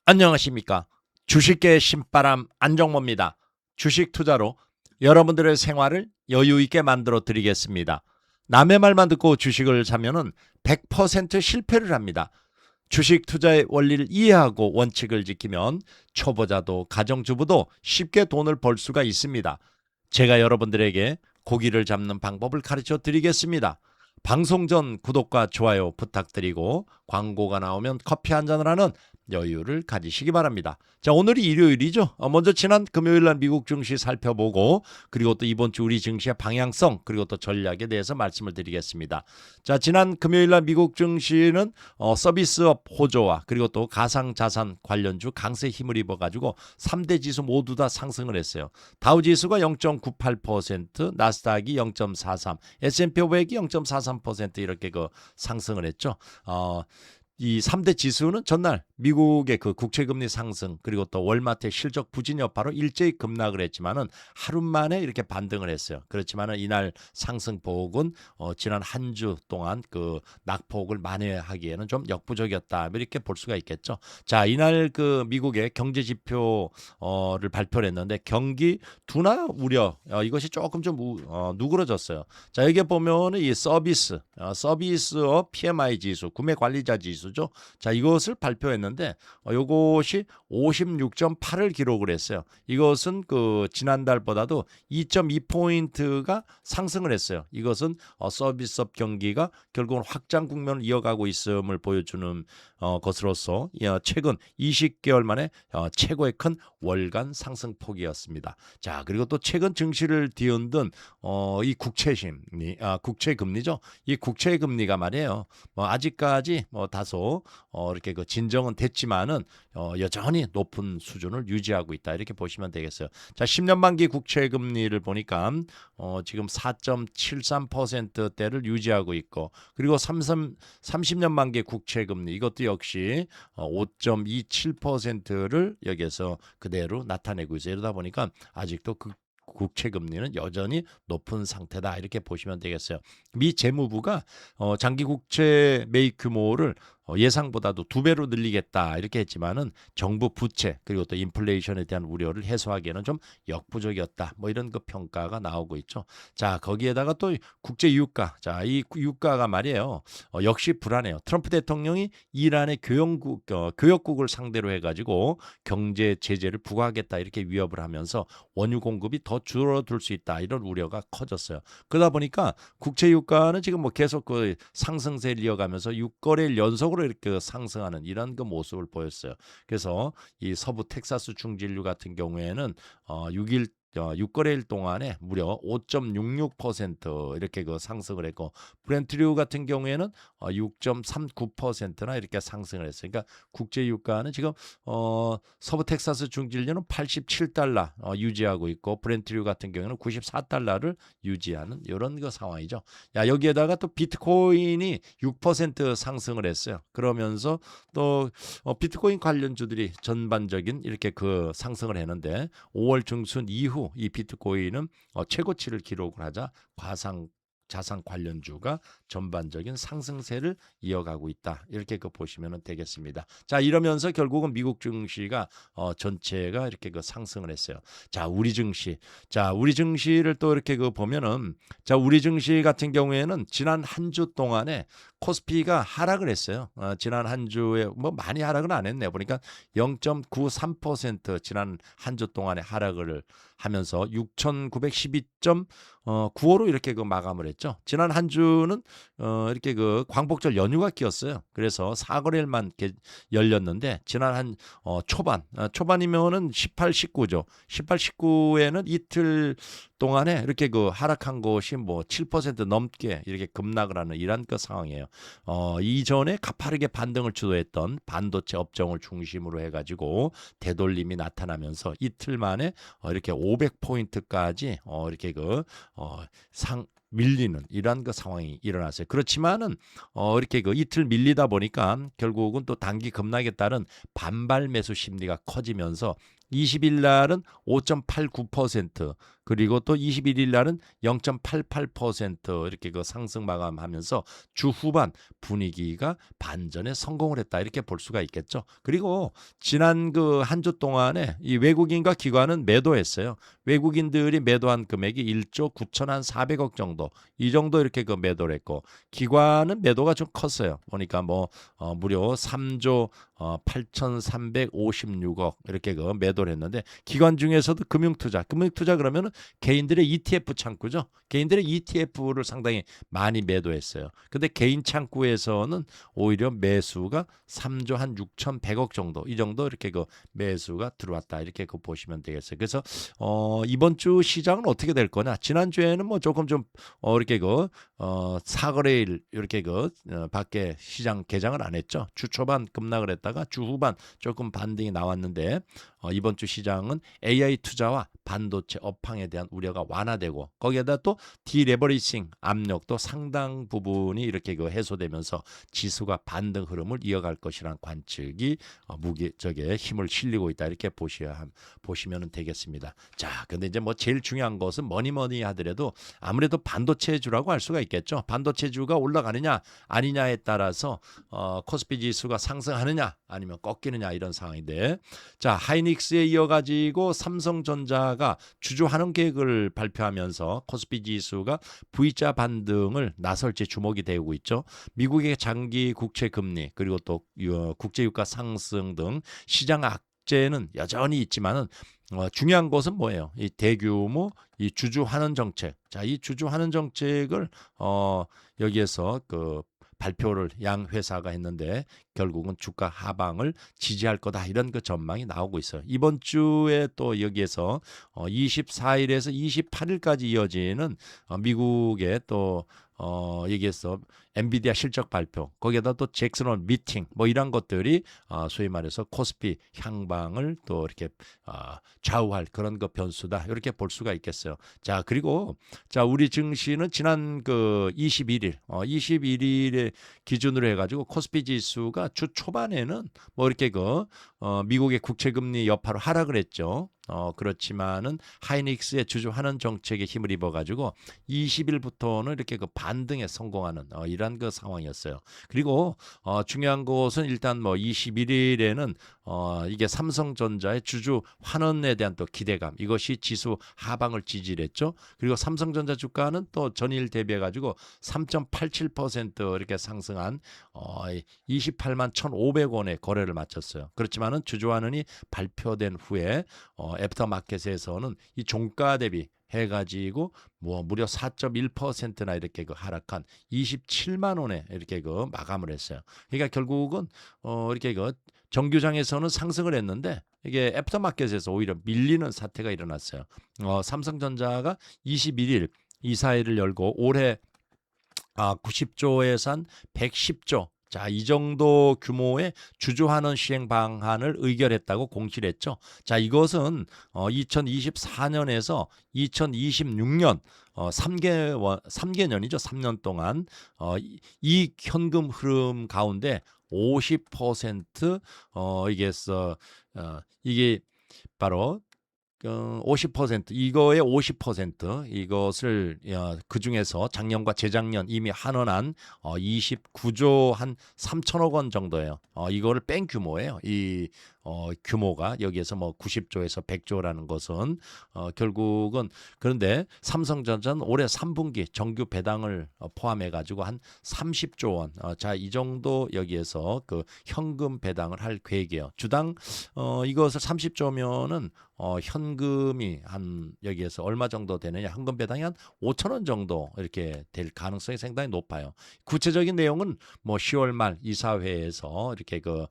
안녕하십니까. 주식계의 신바람 안정모입니다. 주식 투자로 여러분들의 생활을 여유 있게 만들어 드리겠습니다. 남의 말만 듣고 주식을 사면은 100% 실패를 합니다. 주식 투자의 원리를 이해하고 원칙을 지키면 초보자도 가정주부도 쉽게 돈을 벌 수가 있습니다. 제가 여러분들에게 고기를 잡는 방법을 가르쳐 드리겠습니다. 방송 전 구독과 좋아요 부탁드리고 광고가 나오면 커피 한 잔을 하는 여유를 가지시기 바랍니다. 자, 오늘이 일요일이죠. 먼저 지난 금요일 날 미국 증시 살펴보고 그리고 또 이번 주 우리 증시의 방향성 그리고 또 전략에 대해서 말씀을 드리겠습니다. 자, 지난 금요일 날 미국 증시는 서비스업 호조와 그리고 또 가상자산 관련주 강세 힘을 입어가지고 3대 지수 모두 다 상승을 했어요. 다우지수가 0.98%, 나스닥이 0.43, S&P 500이 0.43% 이렇게 상승을 했죠. 이 3대 지수는 전날 미국의 그 국채금리 상승 그리고 또 월마트의 실적 부진 여파로 일제히 급락을 했지만은 하루 만에 이렇게 반등을 했어요. 그렇지만은 이날 상승폭은 지난 한 주 동안 그 낙폭을 만회하기에는 좀 역부족이었다 이렇게 볼 수가 있겠죠. 자, 이날 그 미국의 경제 지표를 발표를 했는데 경기 둔화 우려 이것이 조금 좀 누그러졌어요. 자, 여기 보면은 이 서비스업 PMI 지수, 구매 관리자 지수죠. 자, 이것을 발표했는데 이것이 56.8을 기록을 했어요. 이것은 그 지난달보다도 2.2포인트가 상승을 했어요. 이것은 서비스업 경기가 결국은 확장 국면을 이어가고 있음을 보여주는 것으로서 최근 20개월 만에 최고의 큰 월간 상승폭이었습니다. 자, 그리고 또 최근 증시를 뒤흔든 이 국채금리죠. 이 국채금리가 말이에요. 아직까지 다소 이렇게 그 진정은 됐지만은 여전히 높은 수준을 유지하고 있다 이렇게 보시면 되겠어요. 자, 10년 만기 국채금리를 보니까 지금 4.73%대를 유지하고 있고 그리고 30년 만기 국채금리 이것도 역시 5.27%를 여기에서 그대로 나타내고 있어요. 이러다 보니까 아직도 그 국채금리는 여전히 높은 상태다 이렇게 보시면 되겠어요. 미 재무부가 장기 국채 매입 규모를 예상보다도 2배로 늘리겠다 이렇게 했지만은 정부 부채 그리고 또 인플레이션에 대한 우려를 해소하기에는 좀 역부족이었다 뭐 이런 그 평가가 나오고 있죠. 자, 거기에다가 또 국제 유가, 자, 이 유가가 말이에요. 역시 불안해요. 트럼프 대통령이 이란의 교역국을 상대로 해가지고 경제 제재를 부과하겠다 이렇게 위협을 하면서 원유 공급이 더 줄어들 수 있다 이런 우려가 커졌어요. 그러다 보니까 국채 유가는 지금 뭐 계속 그 상승세를 이어가면서 6거래일 연속으로 이렇게 상승하는 이런 그 모습을 보였어요. 그래서 이 서부 텍사스 중진류 같은 경우에는 6거래일 동안에 무려 5.66% 이렇게 그 상승을 했고 브렌트류 같은 경우에는 6.39%나 이렇게 상승을 했어요. 그러니까 국제 유가는 지금 서부 텍사스 중진류는 87달러 유지하고 있고 브렌트류 같은 경우는 94달러를 유지하는 이런 그 상황이죠. 야, 여기에다가 또 비트코인이 6% 상승을 했어요. 그러면서 또 비트코인 관련주들이 전반적인 이렇게 그 상승을 했는데 5월 중순 이후 이 비트코인은 최고치를 기록을 하자 자산 관련주가 전반적인 상승세를 이어가고 있다. 이렇게 보시면 되겠습니다. 자, 이러면서 결국은 미국 증시가 전체가 이렇게 상승을 했어요. 자, 우리 증시를 또 이렇게 보면은 자, 우리 증시 같은 경우에는 지난 한 주 동안에 코스피가 하락을 했어요. 지난 한 주에 뭐 많이 하락은 안 했네요. 보니까 0.93% 지난 한 주 동안에 하락을 하면서 6,912.95로 이렇게 마감을 했죠. 지난 한 주는 이렇게 광복절 연휴가 끼었어요. 그래서 4거래일만 열렸는데 지난 한 초반이면은 18, 19죠. 18, 19에는 이틀 동안에 이렇게 하락한 것이 뭐 7% 넘게 이렇게 급락을 하는 이런 그 상황이에요. 이전에 가파르게 반등을 주도했던 반도체 업종을 중심으로 해가지고 되돌림이 나타나면서 이틀 만에 이렇게 500포인트까지 이렇게 밀리는 이러한 그 상황이 일어났어요. 그렇지만은 이렇게 이틀 밀리다 보니까 결국은 또 단기 급락에 따른 반발 매수 심리가 커지면서 20일 날은 5.89%, 그리고 또 21일 날은 0.88% 이렇게 그 상승 마감하면서 주 후반 분위기가 반전에 성공을 했다 이렇게 볼 수가 있겠죠. 그리고 지난 그 한 주 동안에 이 외국인과 기관은 매도했어요. 외국인들이 매도한 금액이 1조 9,400억 정도, 이 정도 이렇게 그 매도를 했고, 기관은 매도가 좀 컸어요. 보니까 뭐 무려 3조 8,356억 이렇게 그 매도를 했는데, 기관 중에서도 금융투자 그러면은 개인들의 ETF 창구죠. 개인들의 ETF를 상당히 많이 매도했어요. 근데 개인 창구에서는 오히려 매수가 3조 한 6,100억 정도, 이 정도 이렇게 그 매수가 들어왔다 이렇게 그 보시면 되겠어요. 그래서 이번 주 시장은 어떻게 될 거냐? 지난 주에는 뭐 조금 좀 이렇게 그 사거래일 이렇게 그 밖에 시장 개장을 안 했죠. 주 초반 급락을 했다가 주 후반 조금 반등이 나왔는데, 이번 주 시장은 AI 투자와 반도체 업황에 대한 우려가 완화되고, 거기에다 또 디레버리싱 압력도 상당 부분이 이렇게 그 해소되면서 지수가 반등 흐름을 이어갈 것이라는 관측이 무기적에 힘을 실리고 있다 이렇게 보시면 되겠습니다. 자, 근데 이제 뭐 제일 중요한 것은 뭐니 하더라도 아무래도 반도체주라고 할 수가 있겠죠. 반도체주가 올라가느냐 아니냐에 따라서 코스피 지수가 상승하느냐 아니면 꺾이느냐 이런 상황인데, 자, 하이닉스에 이어가지고 삼성전자가 주주 환원 계획을 발표하면서 코스피 지수가 V자 반등을 나설지 주목이 되고 있죠. 미국의 장기 국채 금리, 그리고 또 국제 유가 상승 등 시장 악재는 여전히 있지만은 중요한 것은 뭐예요? 이 대규모 이 주주 환원 정책. 자, 이 주주 환원 정책을 여기에서 그 발표를 양 회사가 했는데, 결국은 주가 하방을 지지할 거다 이런 그 전망이 나오고 있어요. 이번 주에 또 여기에서 24일에서 28일까지 이어지는 미국의 또 여기에서 엔비디아 실적 발표, 거기에다 또 잭슨홀 미팅 뭐 이런 것들이 소위 말해서 코스피 향방을 또 이렇게 좌우할 그런 그 변수다 이렇게 볼 수가 있겠어요. 자, 그리고 자, 우리 증시는 지난 그 21일에 기준으로 해가지고 코스피 지수가 주 초반에는 뭐 이렇게 그 미국의 국채금리 여파로 하락을 했죠. 그렇지만은 하이닉스의 주주 환원 정책에 힘을 입어가지고 20일부터는 이렇게 그 반등에 성공하는 이런 그 상황이었어요. 그리고 중요한 것은 일단 뭐 21일에는 이게 삼성전자의 주주 환원에 대한 또 기대감, 이것이 지수 하방을 지지했죠. 그리고 삼성전자 주가는 또 전일 대비해가지고 3.87% 이렇게 상승한 28만 1,500원에 거래를 마쳤어요. 그렇지만은 주주 환원이 발표된 후에 애프터마켓에서는 이 종가 대비 해가지고 뭐 무려 4.1%나 이렇게 그 하락한 27만 원에 이렇게 그 마감을 했어요. 그러니까 결국은 이렇게 그 정규장에서는 상승을 했는데, 이게 애프터마켓에서 오히려 밀리는 사태가 일어났어요. 삼성전자가 21일 이사회를 열고 올해 90조 예산 110조, 자, 이 정도 규모의 주주환원 시행 방안을 의결했다고 공시를 했죠. 자, 이것은 2024년에서 2026년 3개년이죠. 3년 동안 이 현금 흐름 가운데 50% 이게 바로 50% 이거의 50% 이것을 그 중에서 작년과 재작년 이미 환원한 29조 한 3천억 원 정도예요. 이거를 뺀 규모예요. 이 규모가 여기에서 뭐 90조에서 100조라는 것은 결국은, 그런데 삼성전자는 올해 3분기 정규 배당을 포함해 가지고 한 30조 원. 자, 이 정도 여기에서 그 현금 배당을 할 계획이에요. 주당 이것을 30조면은 현금이 한 여기에서 얼마 정도 되느냐? 현금 배당이 한 5천 원 정도 이렇게 될 가능성이 상당히 높아요. 구체적인 내용은 뭐 10월 말 이사회에서 이렇게 그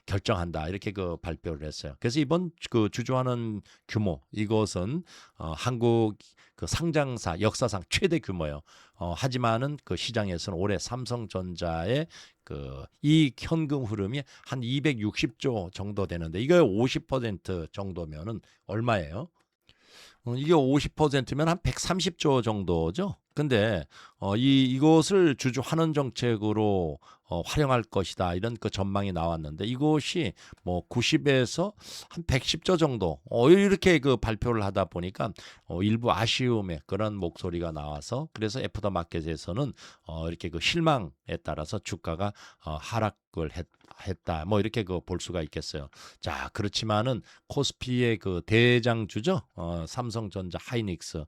결정한다 이렇게 그 발표를 했어요. 그래서 이번 그 주주환원 규모, 이것은 한국 그 상장사 역사상 최대 규모예요. 하지만은 그 시장에서는 올해 삼성전자의 그 이 현금 흐름이 한 260조 정도 되는데, 이거 50% 정도면은 얼마예요? 이게 50%면 한 130조 정도죠. 근데 이것을 주주 환원 정책으로 활용할 것이다 이런 그 전망이 나왔는데 이것이 뭐 90에서 한 110조 정도 이렇게 그 발표를 하다 보니까 일부 아쉬움의 그런 목소리가 나와서 그래서 애프터 마켓에서는 이렇게 그 실망에 따라서 주가가 하락을 했다 뭐 이렇게 그 볼 수가 있겠어요. 자 그렇지만은 코스피의 그 대장주죠. 삼성전자, 하이닉스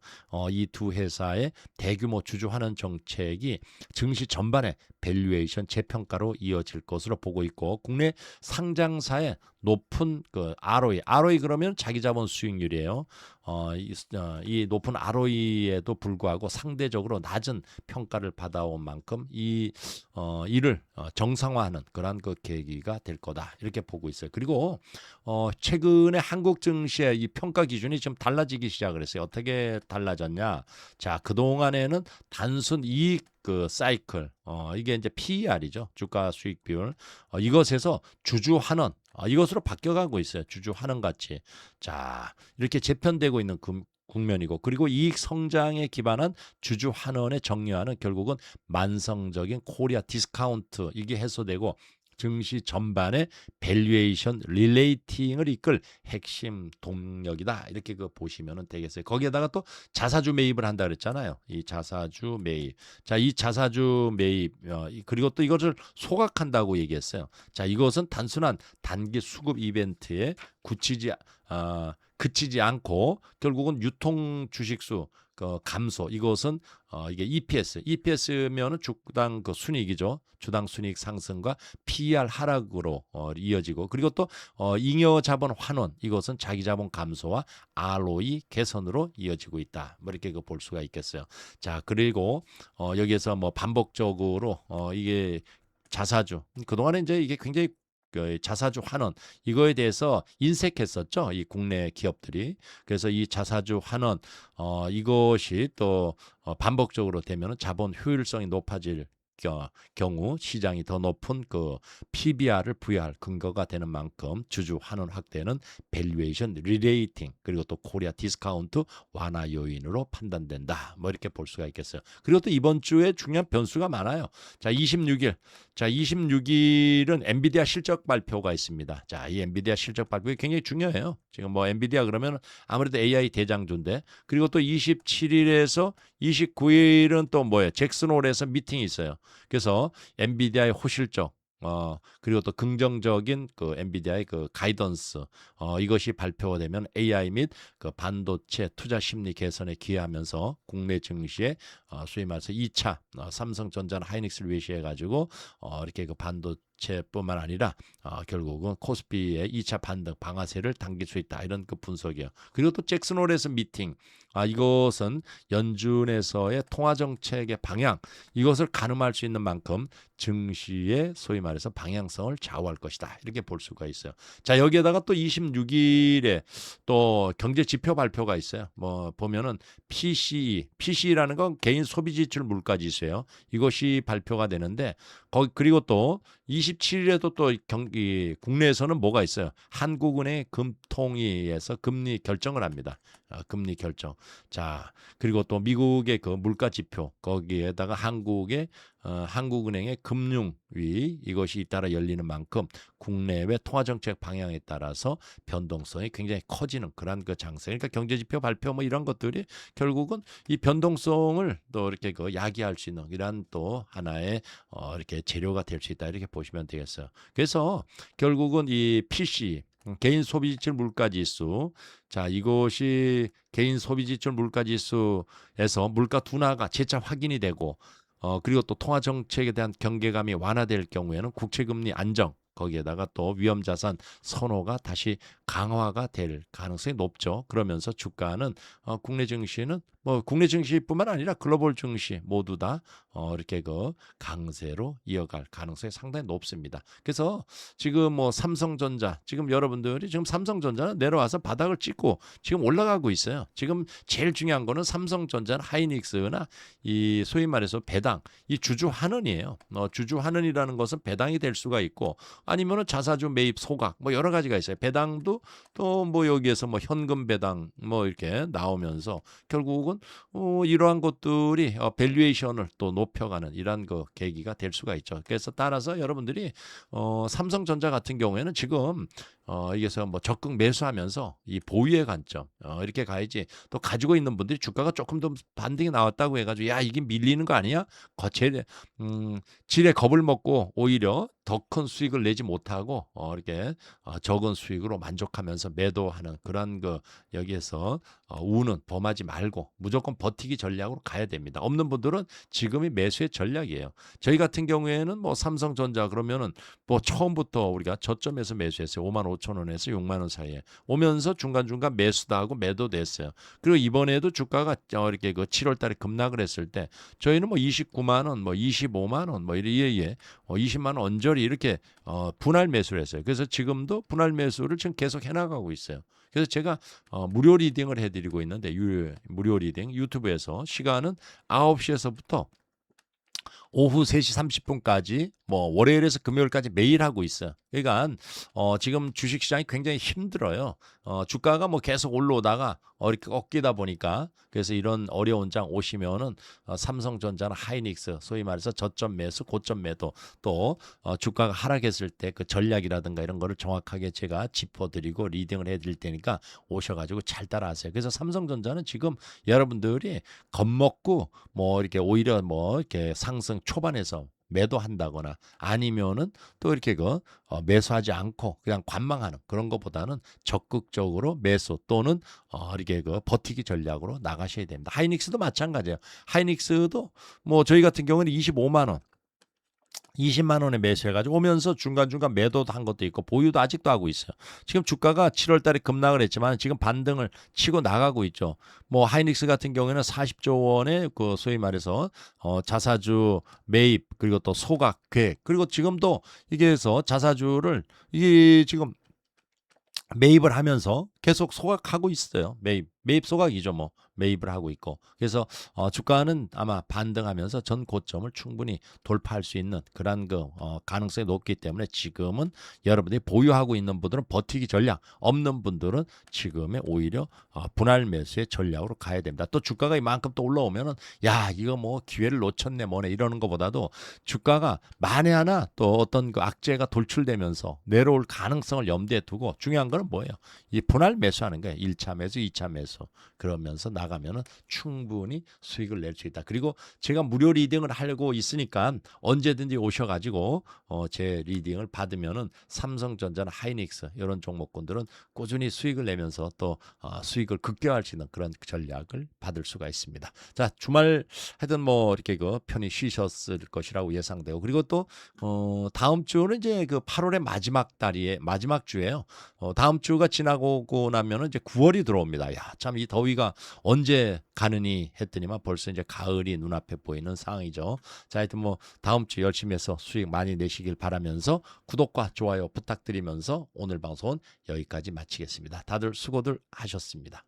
이 두 회사의 대규모 주주 환원 정책이 증시 전반의 밸류에이션 재평가로 이어질 것으로 보고 있고 국내 상장사의 높은 그 ROE 그러면 자기자본 수익률이에요. 이 높은 ROE에도 불구하고 상대적으로 낮은 평가를 받아온 만큼 이를 정상화하는 그러한 그 계기가 될 거다 이렇게 보고 있어요. 그리고 최근에 한국 증시의 이 평가 기준이 좀 달라지기 시작을 했어요. 어떻게 달라졌냐? 자, 그동안에는 단순 이익 그 사이클 이게 이제 PER이죠. 주가 수익 비율. 이것에서 주주 환원 이것으로 바뀌어가고 있어요. 주주 환원 가치. 자, 이렇게 재편되고 있는 국면이고 그리고 이익 성장에 기반한 주주 환원의 정리화는 결국은 만성적인 코리아 디스카운트 이게 해소되고 증시 전반의 밸류에이션 릴레이팅을 이끌 핵심 동력이다 이렇게 그 보시면 되겠어요. 거기에다가 또 자사주 매입을 한다 그랬잖아요. 이 자사주 매입. 자, 이 자사주 매입 그리고 또 이것을 소각한다고 얘기했어요. 자, 이것은 단순한 단기 수급 이벤트에 그치지 않고 결국은 유통 주식수 감소 이것은 이게 EPS면은 주당 그 순이익이죠. 주당 순이익 상승과 PER 하락으로 이어지고 그리고 또 잉여 자본 환원 이것은 자기 자본 감소와 ROE 개선으로 이어지고 있다. 뭐 이렇게 볼 수가 있겠어요. 자 그리고 여기에서 뭐 반복적으로 이게 자사주 그동안에 이제 이게 굉장히 그 자사주 환원 이거에 대해서 인색했었죠. 이 국내 기업들이. 그래서 이 자사주 환원 이것이 또 반복적으로 되면 자본 효율성이 높아질 경우 시장이 더 높은 그 PBR을 부여할 근거가 되는 만큼 주주 환원 확대는 밸류에이션 리레이팅 그리고 또 코리아 디스카운트 완화 요인으로 판단된다. 뭐 이렇게 볼 수가 있겠어요. 그리고 또 이번 주에 중요한 변수가 많아요. 자, 26일은 엔비디아 실적 발표가 있습니다. 자, 이 엔비디아 실적 발표가 굉장히 중요해요. 지금 뭐 엔비디아 그러면 아무래도 AI 대장주인데 그리고 또 27일에서 29일은 또 뭐예요? 잭슨홀에서 미팅이 있어요. 그래서 엔비디아의 호실적 그리고 또 긍정적인 그 엔비디아의 그 가이던스 이것이 발표가 되면 AI 및 그 반도체 투자 심리 개선에 기여하면서 국내 증시에 소위 말해서 2차 삼성전자나 하이닉스를 위시해 가지고 이렇게 그 반도체뿐만 아니라 결국은 코스피의 2차 반등 방아쇠를 당길 수 있다 이런 그 분석이에요. 그리고 또 잭슨홀에서 미팅 이것은 연준에서의 통화 정책의 방향 이것을 가늠할 수 있는 만큼 증시의 소위 말해서 방향성을 좌우할 것이다 이렇게 볼 수가 있어요. 자 여기에다가 또 26일에 또 경제 지표 발표가 있어요. 뭐 보면은 PCE라는 건 개인 소비 지출 물가 지수예요. 이것이 발표가 되는데 그리고 또 27일에도 또 국내에서는 뭐가 있어요? 한국은행 금통위에서 금리 결정을 합니다. 금리 결정. 자, 그리고 또 미국의 그 물가 지표 거기에다가 한국은행의 금융위 이것이 잇따라 열리는 만큼 국내외 통화정책 방향에 따라서 변동성이 굉장히 커지는 그런 그 장세. 그러니까 경제지표 발표 뭐 이런 것들이 결국은 이 변동성을 또 이렇게 그 야기할 수 있는 이런 또 하나의 이렇게 재료가 될 수 있다 이렇게 보시면 되겠어요. 그래서 결국은 이 PC 개인 소비지출 물가지수 자 이것이 개인 소비지출 물가지수에서 물가 둔화가 재차 확인이 되고 그리고 또 통화 정책에 대한 경계감이 완화될 경우에는 국채금리 안정 거기에다가 또 위험자산 선호가 다시 강화가 될 가능성이 높죠. 그러면서 주가는 국내 증시는 뭐 국내 증시뿐만 아니라 글로벌 증시 모두 다 이렇게 그 강세로 이어갈 가능성이 상당히 높습니다. 그래서 지금 뭐 삼성전자 지금 여러분들이 지금 삼성전자는 내려와서 바닥을 찍고 지금 올라가고 있어요. 지금 제일 중요한 거는 삼성전자나 하이닉스나 이 소위 말해서 배당 이 주주 환원이에요. 주주 환원이라는 것은 배당이 될 수가 있고 아니면은 자사주 매입 소각 뭐 여러 가지가 있어요. 배당도 또 뭐 여기에서 뭐 현금 배당 뭐 이렇게 나오면서 결국은 이러한 것들이 밸류에이션을 또 높여가는 이러한 그 계기가 될 수가 있죠. 그래서 따라서 여러분들이 삼성전자 같은 경우에는 지금 이게서 뭐 적극 매수하면서 이 보유의 관점 이렇게 가야지. 또 가지고 있는 분들이 주가가 조금 더 반등이 나왔다고 해가지고 야 이게 밀리는 거 아니야? 거체 질에 겁을 먹고 오히려 더 큰 수익을 내지 못하고 이렇게 적은 수익으로 만족하면서 매도하는 그런 그 여기에서 우는 범하지 말고 무조건 버티기 전략으로 가야 됩니다. 없는 분들은 지금이 매수의 전략이에요. 저희 같은 경우에는 뭐 삼성전자 그러면은 뭐 처음부터 우리가 저점에서 매수했어요. 5만 5천 원에서 6만 원 사이에 오면서 중간중간 매수도 하고 매도도 했어요. 그리고 이번에도 주가가 이렇게 그 7월 달에 급락을 했을 때 저희는 뭐 29만 원, 뭐 25만 원, 뭐 이래 20만 원 언저리 이렇게 분할 매수를 했어요. 그래서 지금도 분할 매수를 지금 계속 해나가고 있어요. 그래서 제가 무료 리딩을 해드리고 있는데 무료 리딩 유튜브에서 시간은 9시에서부터 오후 3시 30분까지 뭐 월요일에서 금요일까지 매일 하고 있어요. 그러니까 지금 주식시장이 굉장히 힘들어요. 주가가 뭐 계속 올라오다가 이렇게 꺾이다 보니까 그래서 이런 어려운 장 오시면은 삼성전자나 하이닉스 소위 말해서 저점 매수, 고점 매도 또 주가가 하락했을 때 그 전략이라든가 이런 거를 정확하게 제가 짚어드리고 리딩을 해드릴 테니까 오셔가지고 잘 따라하세요. 그래서 삼성전자는 지금 여러분들이 겁먹고 뭐 이렇게 오히려 뭐 이렇게 상승 초반에서 매도한다거나 아니면은 또 이렇게 매수하지 않고 그냥 관망하는 그런 것보다는 적극적으로 매수 또는 이렇게 버티기 전략으로 나가셔야 됩니다. 하이닉스도 마찬가지예요. 하이닉스도 뭐 저희 같은 경우는 25만 원 20만 원에 매수해가지고 오면서 중간중간 매도도 한 것도 있고 보유도 아직도 하고 있어요. 지금 주가가 7월 달에 급락을 했지만 지금 반등을 치고 나가고 있죠. 뭐 하이닉스 같은 경우에는 40조 원의 그 소위 말해서 자사주 매입 그리고 또 소각 계획 그리고 지금도 이게서 자사주를 이게 지금 매입을 하면서 계속 소각하고 있어요. 매입 소각이죠. 뭐 매입을 하고 있고 그래서 주가는 아마 반등하면서 전 고점을 충분히 돌파할 수 있는 그런 가능성이 높기 때문에 지금은 여러분들이 보유하고 있는 분들은 버티기 전략 없는 분들은 지금에 오히려 분할 매수의 전략으로 가야 됩니다. 또 주가가 이만큼 또 올라오면은 야 이거 뭐 기회를 놓쳤네 뭐네 이러는 것보다도 주가가 만에 하나 또 어떤 그 악재가 돌출되면서 내려올 가능성을 염두에 두고 중요한 거는 뭐예요? 이 분할 매수하는 거예요. 1차 매수, 2차 매수. 그러면서 나가면은 충분히 수익을 낼 수 있다. 그리고 제가 무료 리딩을 하려고 있으니까 언제든지 오셔가지고 제 리딩을 받으면은 삼성전자나 하이닉스 이런 종목군들은 꾸준히 수익을 내면서 또 수익을 극대화할 수 있는 그런 전략을 받을 수가 있습니다. 자 주말 하여튼 뭐 이렇게 편히 쉬셨을 것이라고 예상되고 그리고 또 다음 주는 이제 8월의 마지막 주예요. 다음 주가 지나고 나면은 이제 9월이 들어옵니다. 야, 참 이 더위가 언제 가느니 했더니만 벌써 이제 가을이 눈앞에 보이는 상황이죠. 자, 하여튼 뭐 다음 주 열심히 해서 수익 많이 내시길 바라면서 구독과 좋아요 부탁드리면서 오늘 방송은 여기까지 마치겠습니다. 다들 수고들 하셨습니다.